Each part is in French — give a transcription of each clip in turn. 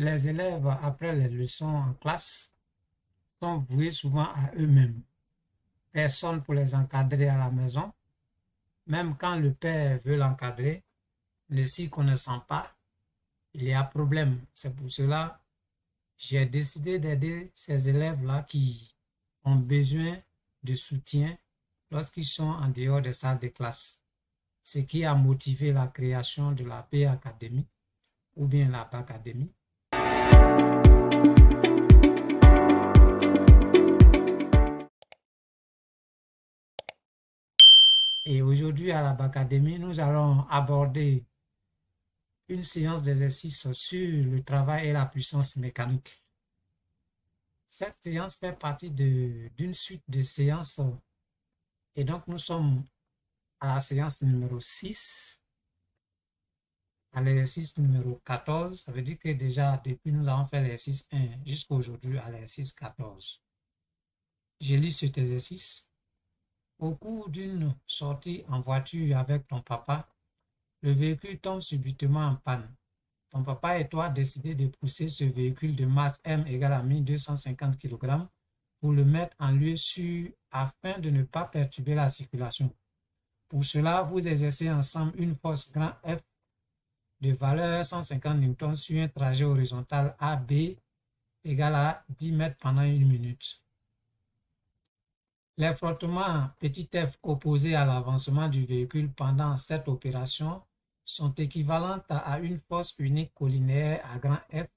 les élèves, après les leçons en classe, sont voués souvent à eux-mêmes. Personne pour les encadrer à la maison. Même quand le père veut l'encadrer, ne s'y connaissant pas, il y a problème. C'est pour cela que j'ai décidé d'aider ces élèves-là qui ont besoin de soutien lorsqu'ils sont en dehors des salles de classe. Ce qui a motivé la création de la P Academy ou bien la P Academy. Et aujourd'hui à la P Academy, nous allons aborder une séance d'exercice sur le travail et la puissance mécanique. Cette séance fait partie d'une suite de séances et donc nous sommes à la séance numéro 6, à l'exercice numéro 14. Ça veut dire que déjà depuis nous avons fait l'exercice 1 jusqu'à aujourd'hui à l'exercice 14. Je lis cet exercice. Au cours d'une sortie en voiture avec ton papa, le véhicule tombe subitement en panne. Ton papa et toi décidez de pousser ce véhicule de masse M égale à 1250 kg pour le mettre en lieu sûr afin de ne pas perturber la circulation. Pour cela, vous exercez ensemble une force grand F de valeur 150 N sur un trajet horizontal AB égal à 10 mètres pendant 1 minute. Les frottements petit f opposés à l'avancement du véhicule pendant cette opération sont équivalents à une force unique collinaire à grand F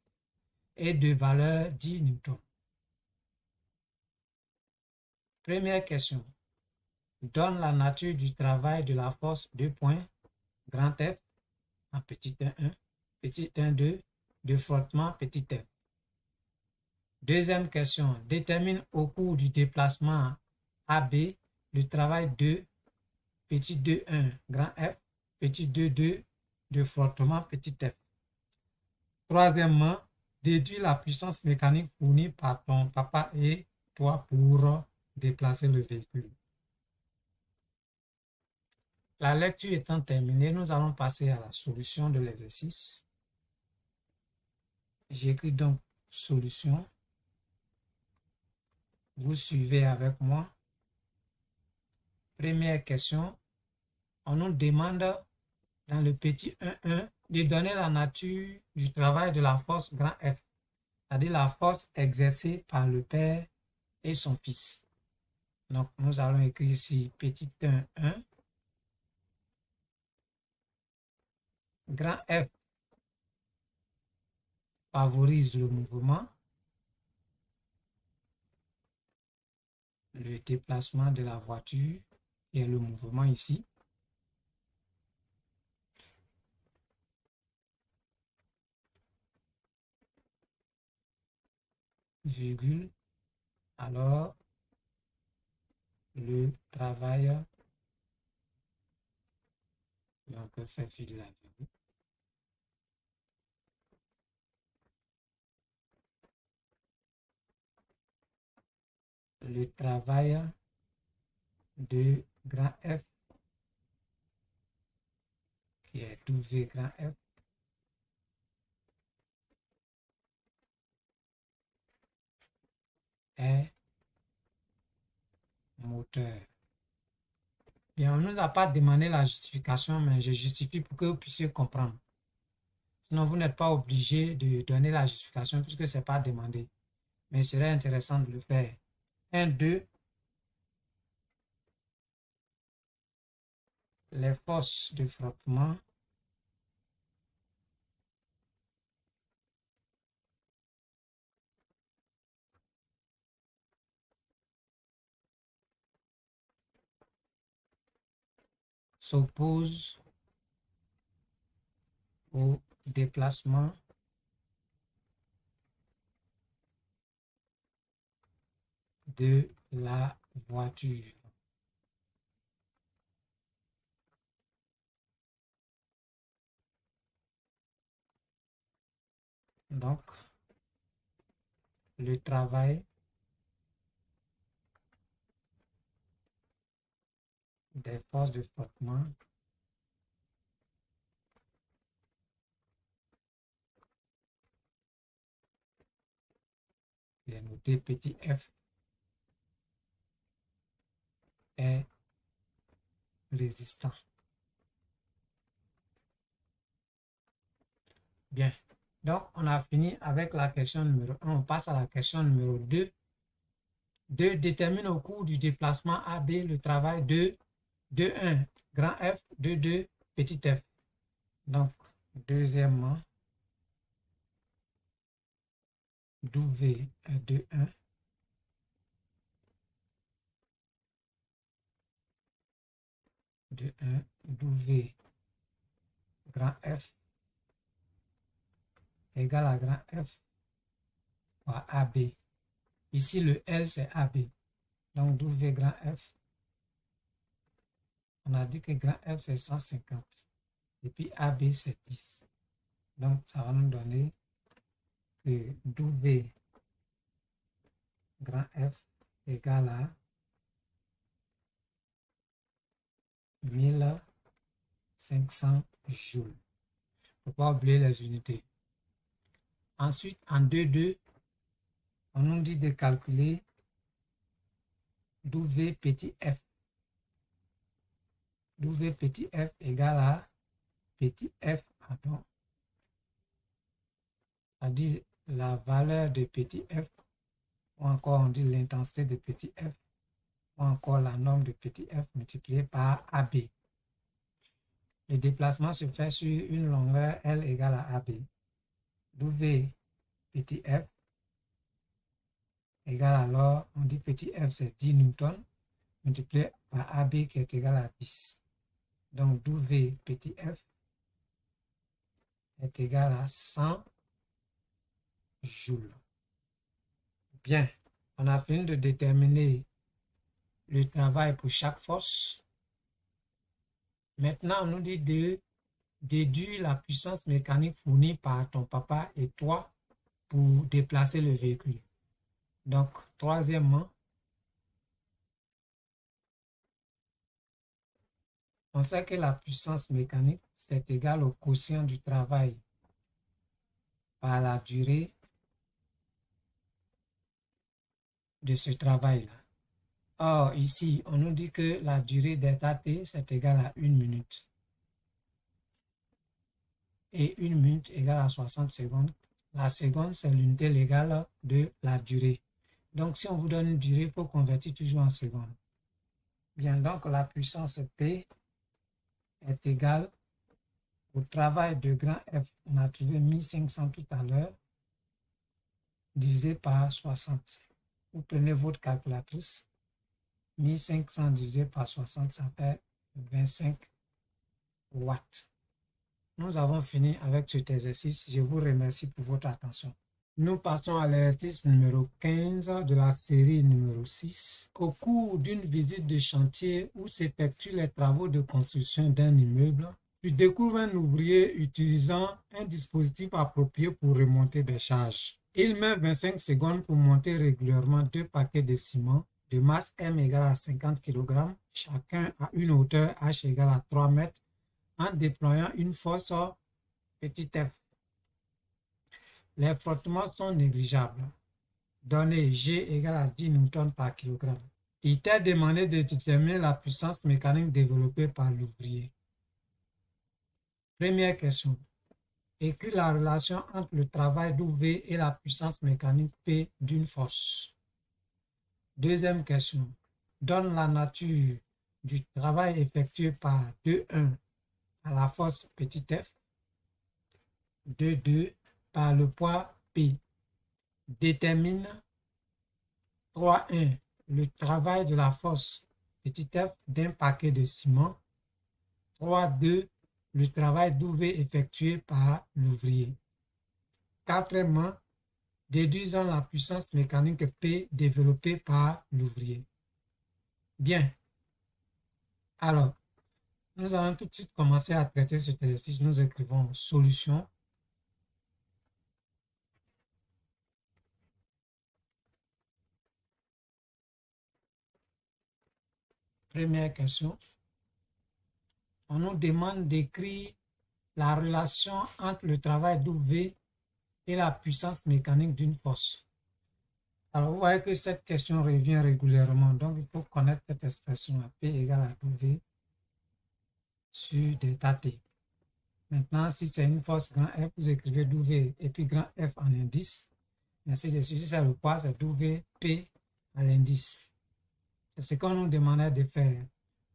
et de valeur 10 N. Première question. Donne la nature du travail de la force 2 points, grand F, en petit 1, petit 1, 2, de frottement petit f. Deuxième question. Détermine au cours du déplacement AB le travail de petit 2, 1, grand F, petit 2, 2, de frottement petit f. Troisièmement, déduis la puissance mécanique fournie par ton papa et toi pour déplacer le véhicule. La lecture étant terminée, nous allons passer à la solution de l'exercice. J'écris donc solution. Vous suivez avec moi. Première question. On nous demande dans le petit 1.1 de donner la nature du travail de la force grand F, c'est-à-dire la force exercée par le père et son fils. Donc, nous allons écrire ici petit 1.1. Grand F favorise le mouvement, le déplacement de la voiture, qui est le mouvement ici. Virgule, alors le travail, et on peut faire fi de la virgule. Le travail de grand F, qui est W grand F, est moteur. Bien, on ne nous a pas demandé la justification, mais je justifie pour que vous puissiez comprendre. Sinon, vous n'êtes pas obligé de donner la justification puisque ce n'est pas demandé. Mais il serait intéressant de le faire. 1, 2. Les forces de frottement s'opposent au déplacement de la voiture. Donc, le travail des forces de frottement qui est noté petit f, est résistant. Bien. Donc, on a fini avec la question numéro 1. On passe à la question numéro 2. 2. Détermine au cours du déplacement AB le travail de 2,1 grand F, 2,2 petit f. Donc, deuxièmement, W est 2,1. De 1 W grand F égale à grand F fois AB. Ici, le L, c'est AB. Donc, W grand F, on a dit que grand F, c'est 150. Et puis, AB, c'est 10. Donc, ça va nous donner que W grand F égale à 1500 joules. Il ne faut pas oublier les unités. Ensuite, en 2,2, on nous dit de calculer W petit f. W petit f égale à petit f, pardon, c'est-à-dire la valeur de petit f, ou encore on dit l'intensité de petit f, ou encore la norme de petit f multipliée par AB. Le déplacement se fait sur une longueur L égale à AB. W petit f égale alors, on dit petit f c'est 10 newtons, multiplié par AB qui est égal à 10. Donc W petit f est égal à 100 joules. Bien, on a fini de déterminer le travail pour chaque force. Maintenant, on nous dit de déduire la puissance mécanique fournie par ton papa et toi pour déplacer le véhicule. Donc, troisièmement, on sait que la puissance mécanique, c'est égal au quotient du travail par la durée de ce travail-là. Or, ici, on nous dit que la durée d'état T, c'est égal à 1 minute. Et 1 minute égale à 60 secondes. La seconde, c'est l'unité légale de la durée. Donc, si on vous donne une durée, il faut convertir toujours en secondes. Bien, donc la puissance P est égale au travail de grand F. On a trouvé 1500 tout à l'heure, divisé par 60. Vous prenez votre calculatrice. 1500 divisé par 60, ça fait 25 watts. Nous avons fini avec cet exercice. Je vous remercie pour votre attention. Nous passons à l'exercice numéro 15 de la série numéro 6. Au cours d'une visite de chantier où s'effectuent les travaux de construction d'un immeuble, tu découvres un ouvrier utilisant un dispositif approprié pour remonter des charges. Il met 25 secondes pour monter régulièrement 2 paquets de ciment de masse M égale à 50 kg, chacun à une hauteur H égale à 3 mètres, en déployant une force petit f. Les frottements sont négligeables. Données G égale à 10 Newton par kilogramme. Il t'a demandé de déterminer la puissance mécanique développée par l'ouvrier. Première question. Écris la relation entre le travail d'ouvrier et la puissance mécanique P d'une force. Deuxième question. Donne la nature du travail effectué par 2,1 à la force petit f, 2,2 par le poids P. Détermine 3,1 le travail de la force petit f d'un paquet de ciment. 3,2 le travail d'ouvrier effectué par l'ouvrier. Quatrièmement, déduisant la puissance mécanique P développée par l'ouvrier. Bien. Alors, nous allons tout de suite commencer à traiter cet exercice. Nous écrivons solution. Première question. On nous demande d'écrire la relation entre le travail d'ouvrier et la puissance mécanique d'une force. Alors, vous voyez que cette question revient régulièrement. Donc, il faut connaître cette expression à P égale à W sur delta T. Maintenant, si c'est une force grand F, vous écrivez W et puis grand F en indice. Ainsi de suite. Si c'est le poids, c'est WP à l'indice. C'est ce qu'on nous demandait de faire.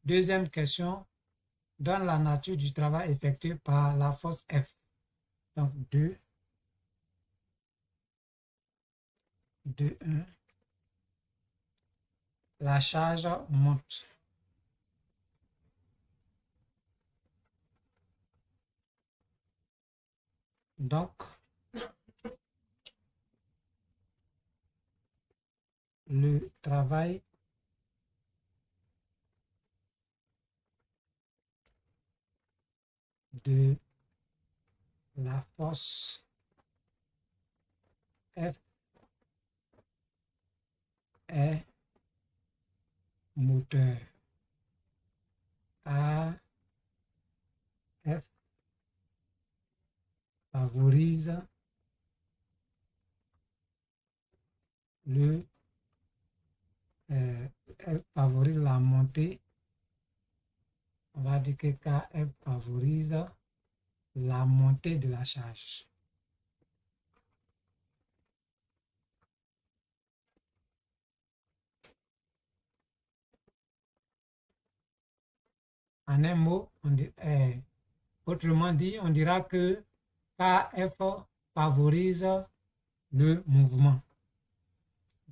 Deuxième question, donne la nature du travail effectué par la force F. Donc 2, 1. La charge monte. Donc, le travail de la force F est moteur. Car F favorise elle favorise la montée. On va dire que KF favorise la montée de la charge. En un mot, autrement dit, on dira que KF favorise le mouvement.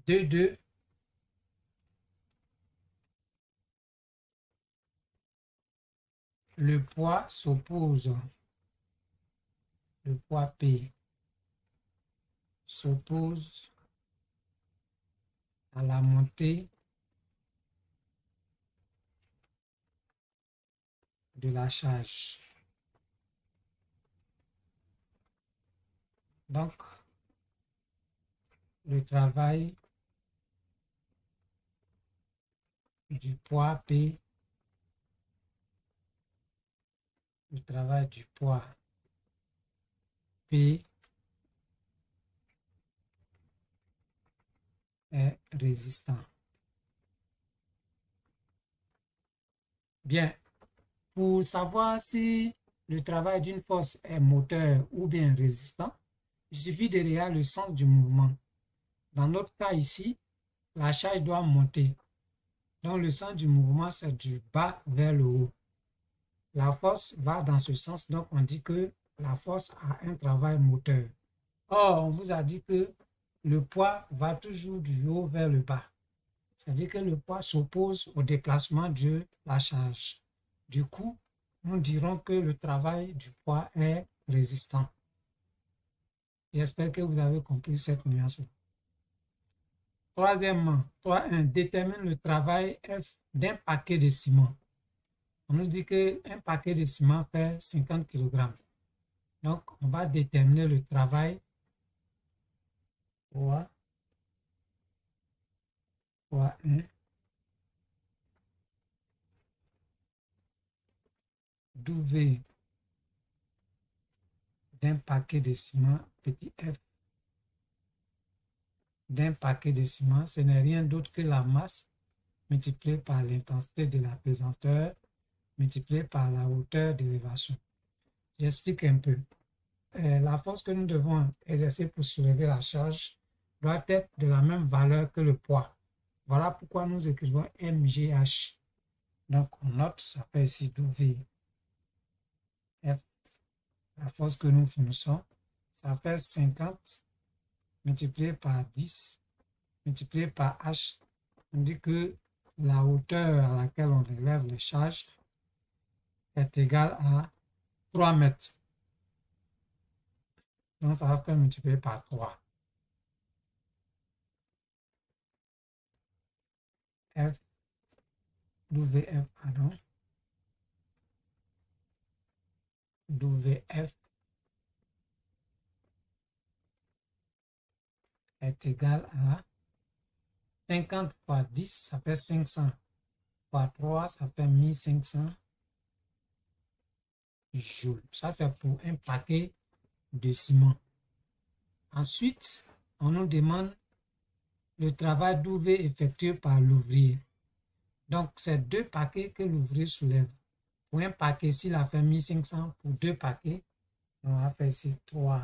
2. Le poids s'oppose. Le poids P s'oppose à la montée de la charge. Donc, le travail du poids P, le travail du poids P est résistant. Bien, pour savoir si le travail d'une force est moteur ou bien résistant, il suffit de regarder le sens du mouvement. Dans notre cas ici, la charge doit monter. Donc le sens du mouvement, c'est du bas vers le haut. La force va dans ce sens, donc on dit que la force a un travail moteur. Or, on vous a dit que le poids va toujours du haut vers le bas. C'est-à-dire que le poids s'oppose au déplacement de la charge. Du coup, nous dirons que le travail du poids est résistant. J'espère que vous avez compris cette nuance. Troisièmement, 3.1, détermine le travail F d'un paquet de ciment. On nous dit qu'un paquet de ciment fait 50 kg. Donc, on va déterminer le travail 3.1 W d'un paquet de ciment, petit f, d'un paquet de ciment, ce n'est rien d'autre que la masse multipliée par l'intensité de la pesanteur multipliée par la hauteur d'élévation. J'explique un peu. La force que nous devons exercer pour soulever la charge doit être de la même valeur que le poids. Voilà pourquoi nous écrivons MGH. Donc, on note, ça fait ici W. F, la force que nous finissons, ça fait 50 multiplié par 10 multiplié par H. On dit que la hauteur à laquelle on relève les charges est égale à 3 mètres. Donc, ça va faire multiplier par 3. F, WF, pardon. WF est égal à 50 fois 10, ça fait 500. Fois 3, ça fait 1500 joules. Ça, c'est pour un paquet de ciment. Ensuite, on nous demande le travail d'ouvrier effectué par l'ouvrier. Donc, c'est 2 paquets que l'ouvrier soulève. Pour un paquet, s'il a fait 1500, pour 2 paquets, on va faire ici 3,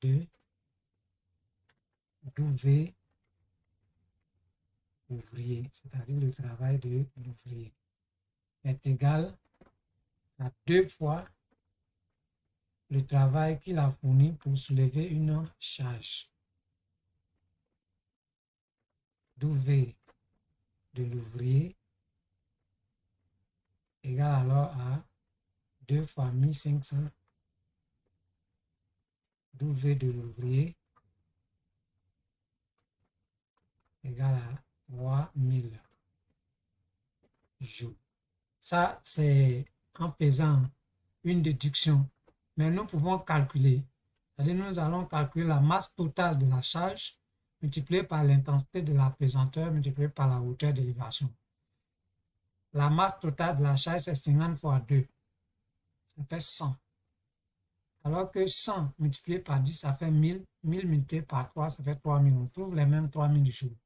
2, d'ouvrier, ouvrier, c'est-à-dire le travail de l'ouvrier, est égal à 2 fois le travail qu'il a fourni pour soulever une charge. D'ouvrier de l'ouvrier égale alors à 2 fois 1500 d'ouvrier de l'ouvrier égale à 3000 joules. Ça, c'est en faisant une déduction. Mais nous pouvons calculer. C'est-à-dire, nous allons calculer la masse totale de la charge multipliée par l'intensité de la pesanteur multipliée par la hauteur d'élévation. La masse totale de la charge, c'est 50 fois 2. Ça fait 100. Alors que 100 multiplié par 10, ça fait 1000. 1000 multiplié par 3, ça fait 3000. On trouve les mêmes 3000 joules.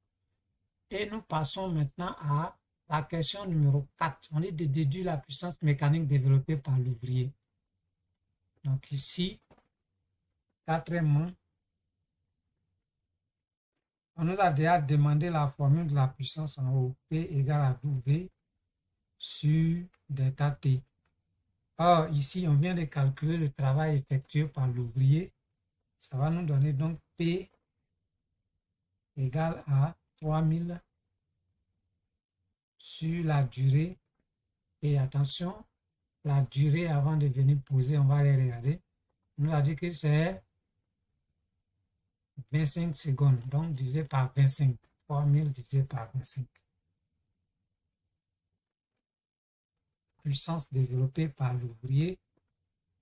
Et nous passons maintenant à la question numéro 4. On est de déduire la puissance mécanique développée par l'ouvrier. Donc ici, quatrièmement, on nous a déjà demandé la formule de la puissance en haut. P égale à W sur delta T. Or, ici, on vient de calculer le travail effectué par l'ouvrier. Ça va nous donner donc P égale à 3000 sur la durée. Et attention, la durée avant de venir poser, on va aller regarder. On nous a dit que c'est 25 secondes, donc divisé par 25. 3000 divisé par 25. Puissance développée par l'ouvrier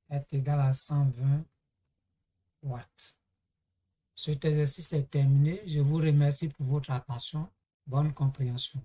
est égale à 120 watts. Cet exercice est terminé. Je vous remercie pour votre attention. Bonne compréhension.